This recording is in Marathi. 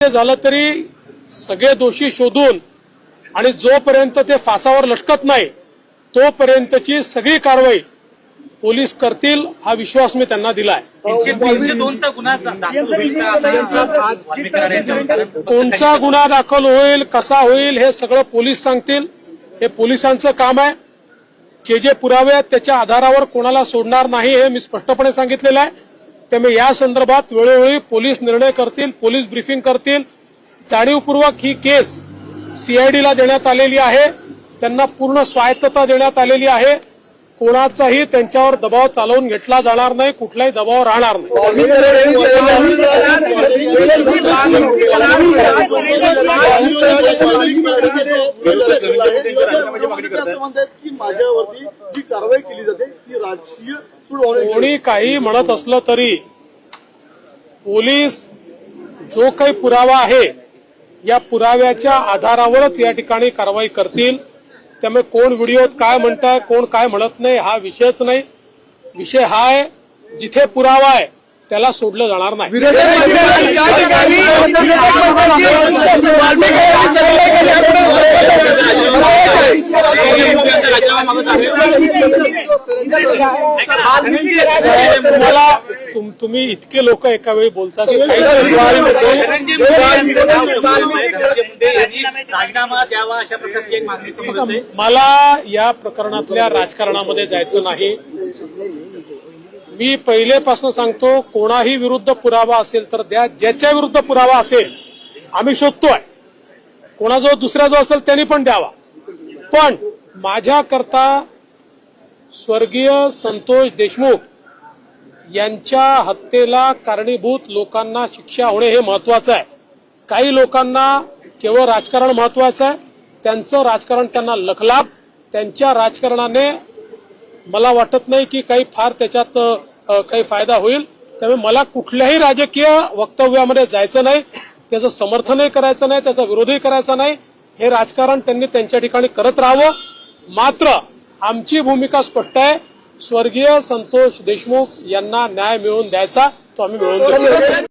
झालं तरी सगळे दोषी शोधून आणि जोपर्यंत ते फासावर लटकत नाही तोपर्यंतची सगळी कारवाई पोलीस करतील हा विश्वास मी त्यांना दिलाय। 302चा गुन्हा दाखल होईल का असं कोणचा गुन्हा दाखल होईल कसा होईल हे सगळं पोलीस सांगतील। हे पोलिसांचं काम आहे। जे पुरावे आहेत त्याच्या आधारावर कोणाला सोडणार नाही हे मी स्पष्टपणे सांगितलेलं आहे। त्यामुळे या संदर्भात वेळोवेळी पोलीस निर्णय करतील, पोलीस ब्रीफिंग करतील। जाणीवपूर्वक ही केस सीआयडीला देण्यात आलेली आहे, त्यांना पूर्ण स्वायत्तता देण्यात आलेली आहे। कोणाचाही त्यांच्यावर दबाव चालवून घेतला जाणार नाही, कुठलाही दबाव राहणार नाही। कोणी काही म्हणत असलं तरी पोलीस जो काही पुरावा आहे या पुराव्याच्या आधारावरच या ठिकाणी कारवाई करतील। त्यामुळे कोण व्हिडिओत काय म्हणताय कोण काय म्हणत नाही हा विषयच नाही। विषय हा आहे जिथे पुरावा आहे त्याला सोडलं जाणार नाही। मला तुम्ही इतके लोक एका वेळी बोलता की राजीनामा द्यावा अशा प्रकारची एक मागणी समोर येते। मला या प्रकरणातल्या राजकारणामध्ये जायचं नाही। मी पहिलेपासून सांगतो कोणाही विरुद्ध पुरावा असेल तर द्या, ज्याच्या विरुद्ध पुरावा असेल आम्ही शोधतोय, कोणाजवळ दुसऱ्या जो असेल त्यांनी पण द्यावा। पण माझ्याकरता स्वर्गीय संतोष देशमुख यांच्या हत्येला कारणीभूत लोकांना शिक्षा होणे हे महत्वाचं आहे। काही लोकांना केवळ राजकारण महत्वाचं आहे, त्यांचं राजकारण त्यांना लखलाभ, त्यांच्या राजकारणाने मला वाटत नाही की काही फार त्याच्यात काही फायदा होईल। त्यामुळे मला कुठल्याही राजकीय वक्तव्यामध्ये जायचं नाही, त्याचं समर्थनही करायचं नाही, त्याचा विरोधही करायचा नाही। हे राजकारण त्यांनी त्यांच्या ठिकाणी करत राहावं। मात्र आमची भूमिका स्पष्ट आहे, स्वर्गीय संतोष देशमुख यांना न्याय मिळवून द्यायचा तो आम्ही मिळवून देऊ।